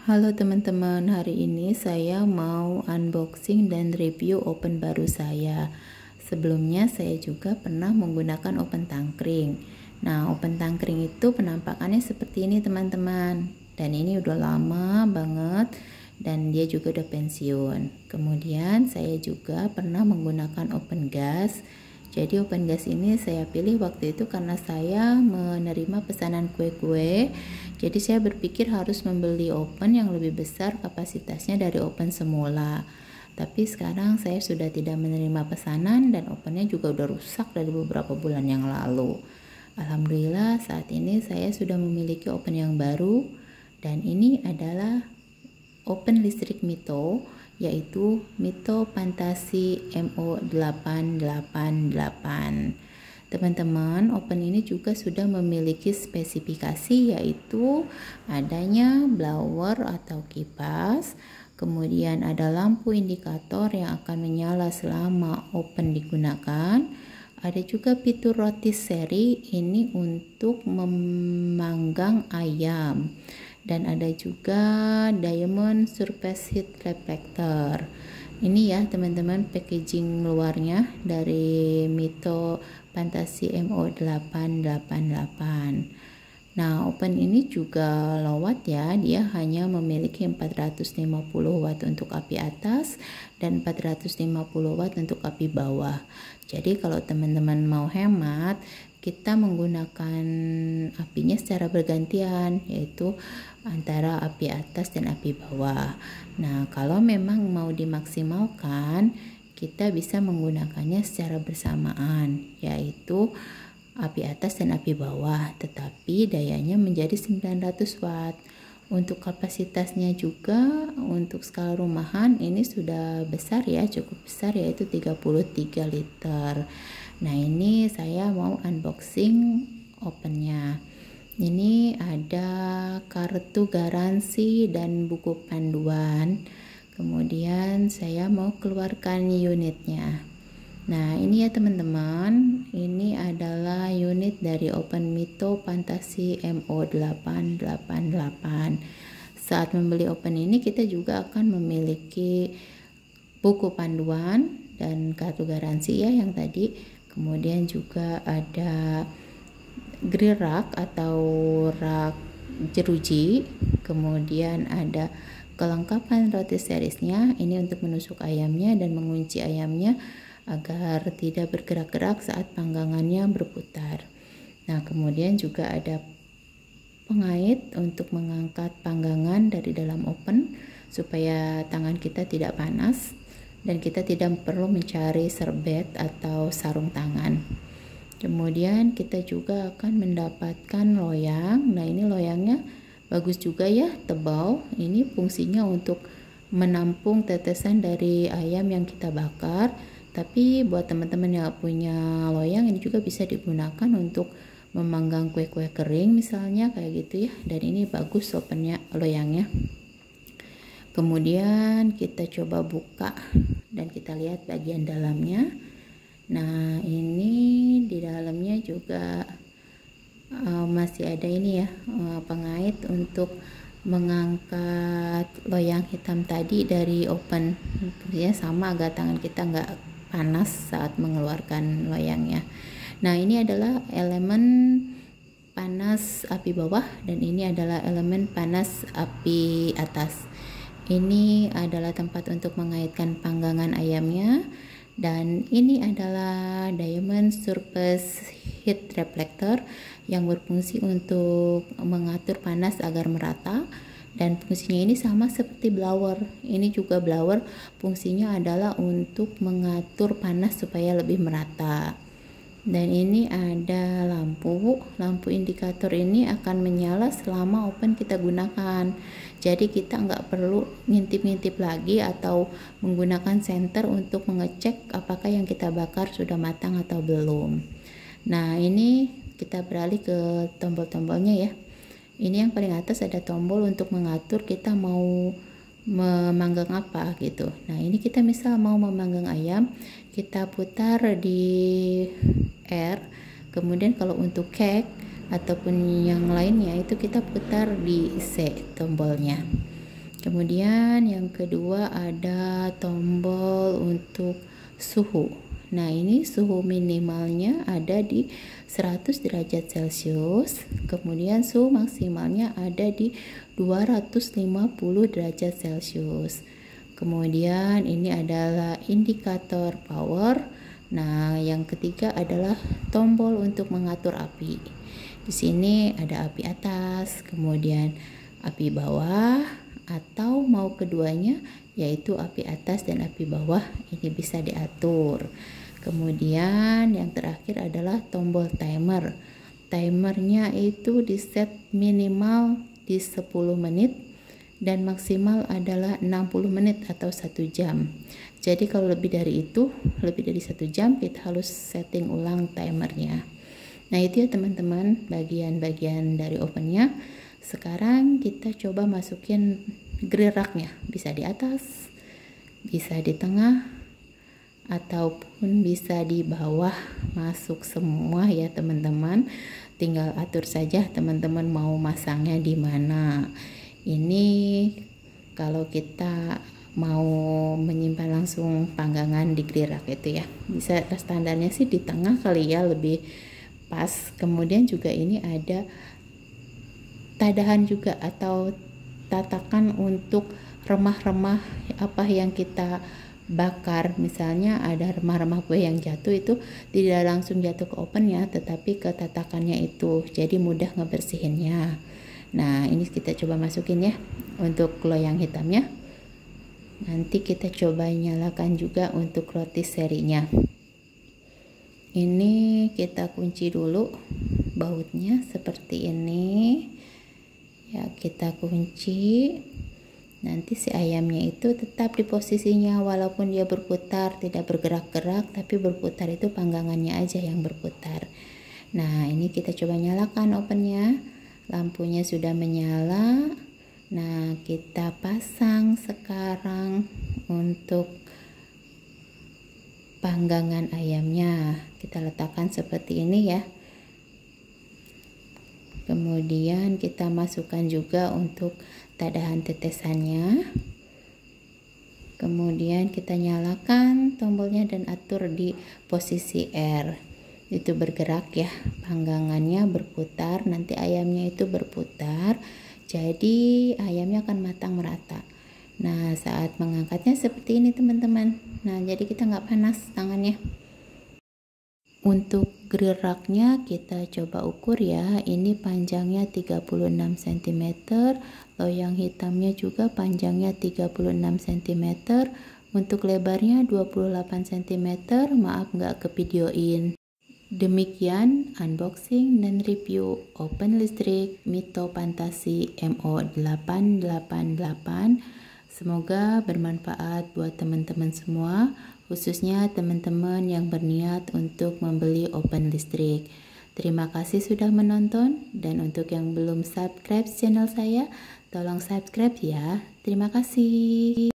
Halo teman-teman, hari ini saya mau unboxing dan review oven baru saya. Sebelumnya saya juga pernah menggunakan oven tangkring. Nah, oven tangkring itu penampakannya seperti ini teman-teman. Dan ini udah lama banget dan dia juga udah pensiun. Kemudian saya juga pernah menggunakan oven gas. Jadi oven gas ini saya pilih waktu itu karena saya menerima pesanan kue-kue. Jadi saya berpikir harus membeli oven yang lebih besar kapasitasnya dari oven semula. Tapi sekarang saya sudah tidak menerima pesanan dan ovennya juga udah rusak dari beberapa bulan yang lalu. Alhamdulillah saat ini saya sudah memiliki oven yang baru dan ini adalah oven listrik Mito, yaitu Mito Fantasi MO888. Teman-teman, oven ini juga sudah memiliki spesifikasi, yaitu adanya blower atau kipas, kemudian ada lampu indikator yang akan menyala selama oven digunakan. Ada juga fitur roti seri, ini untuk memanggang ayam. Dan ada juga diamond surface heat reflector. Ini ya teman-teman packaging luarnya dari Mito Fantasi MO888. Nah, oven ini juga low watt ya, dia hanya memiliki 450 watt untuk api atas dan 450 watt untuk api bawah. Jadi kalau teman-teman mau hemat, kita menggunakan apinya secara bergantian, yaitu antara api atas dan api bawah. Nah, kalau memang mau dimaksimalkan, kita bisa menggunakannya secara bersamaan, yaitu api atas dan api bawah, tetapi dayanya menjadi 900 watt. Untuk kapasitasnya juga untuk skala rumahan ini sudah besar ya, cukup besar, yaitu 33 liter. Nah, ini saya mau unboxing ovennya. Ini ada kartu garansi dan buku panduan. Kemudian saya mau keluarkan unitnya. Nah, ini ya teman-teman, ini adalah unit dari oven Mito Fantasi MO888. Saat membeli oven ini kita juga akan memiliki buku panduan dan kartu garansi ya yang tadi. Kemudian juga ada grill rack atau rak jeruji. Kemudian ada kelengkapan roti serisnya, ini untuk menusuk ayamnya dan mengunci ayamnya agar tidak bergerak-gerak saat panggangannya berputar. Nah, kemudian juga ada pengait untuk mengangkat panggangan dari dalam oven supaya tangan kita tidak panas dan kita tidak perlu mencari serbet atau sarung tangan. Kemudian kita juga akan mendapatkan loyang. Nah, ini loyangnya bagus juga ya, tebal. Ini fungsinya untuk menampung tetesan dari ayam yang kita bakar. Tapi buat teman-teman yang punya loyang, ini juga bisa digunakan untuk memanggang kue-kue kering misalnya kayak gitu ya. Dan ini bagus ovennya, loyangnya. Kemudian kita coba buka dan kita lihat bagian dalamnya. Nah, ini di dalamnya juga masih ada ini ya, pengait untuk mengangkat loyang hitam tadi dari oven. Ya, sama agar tangan kita nggak panas saat mengeluarkan loyangnya. Nah, ini adalah elemen panas api bawah dan ini adalah elemen panas api atas. Ini adalah tempat untuk mengaitkan panggangan ayamnya dan ini adalah diamond surface heat reflector yang berfungsi untuk mengatur panas agar merata. Dan fungsinya ini sama seperti blower. Ini juga blower, fungsinya adalah untuk mengatur panas supaya lebih merata. Dan ini ada lampu indikator ini akan menyala selama oven kita gunakan. Jadi kita nggak perlu ngintip-ngintip lagi atau menggunakan senter untuk mengecek apakah yang kita bakar sudah matang atau belum. Nah, ini kita beralih ke tombol-tombolnya ya. Ini yang paling atas ada tombol untuk mengatur kita mau memanggang apa gitu. Nah, ini kita misal mau memanggang ayam, kita putar di R. Kemudian kalau untuk cake ataupun yang lainnya itu kita putar di C tombolnya. Kemudian yang kedua ada tombol untuk suhu. Nah, ini suhu minimalnya ada di 100 derajat Celcius, kemudian suhu maksimalnya ada di 250 derajat Celcius. Kemudian ini adalah indikator power. Nah, yang ketiga adalah tombol untuk mengatur api. Di sini ada api atas, kemudian api bawah, atau mau keduanya, yaitu api atas dan api bawah, ini bisa diatur. Kemudian yang terakhir adalah tombol timer. Timernya itu di set minimal di 10 menit dan maksimal adalah 60 menit atau 1 jam. Jadi kalau lebih dari itu, lebih dari 1 jam, kita harus setting ulang timernya. Nah, itu ya teman-teman, bagian-bagian dari ovennya. Sekarang kita coba masukin grill racknya, bisa di atas, bisa di tengah, ataupun bisa di bawah, masuk semua ya teman-teman. Tinggal atur saja teman-teman mau masangnya di mana. Ini kalau kita mau menyimpan langsung panggangan di grill rack itu ya, bisa standarnya sih di tengah kali ya, lebih pas. Kemudian juga ini ada tadahan juga atau tatakan untuk remah-remah apa yang kita bakar. Misalnya ada remah-remah kue yang jatuh, itu tidak langsung jatuh ke ovennya, tetapi ke tatakannya itu, jadi mudah ngebersihinnya. Nah, ini kita coba masukin ya untuk loyang hitamnya. Nanti kita coba nyalakan juga untuk roti serinya. Ini kita kunci dulu bautnya seperti ini ya, kita kunci. Nanti si ayamnya itu tetap di posisinya, walaupun dia berputar, tidak bergerak-gerak, tapi berputar itu panggangannya aja yang berputar. Nah, ini kita coba nyalakan ovennya. Lampunya sudah menyala. Nah, kita pasang sekarang untuk panggangan ayamnya. Kita letakkan seperti ini ya. Kemudian kita masukkan juga untuk tadahan tetesannya. Kemudian kita nyalakan tombolnya dan atur di posisi R. Itu bergerak ya, panggangannya berputar, nanti ayamnya itu berputar. Jadi ayamnya akan matang merata. Nah, saat mengangkatnya seperti ini teman-teman. Nah, jadi kita nggak panas tangannya. Untuk grill racknya kita coba ukur ya. Ini panjangnya 36 cm, loyang hitamnya juga panjangnya 36 cm, untuk lebarnya 28 cm. Maaf nggak kevideoin. Demikian unboxing dan review oven listrik Mito Fantasi MO888. Semoga bermanfaat buat teman-teman semua, khususnya teman-teman yang berniat untuk membeli oven listrik. Terima kasih sudah menonton, dan untuk yang belum subscribe channel saya, tolong subscribe ya. Terima kasih.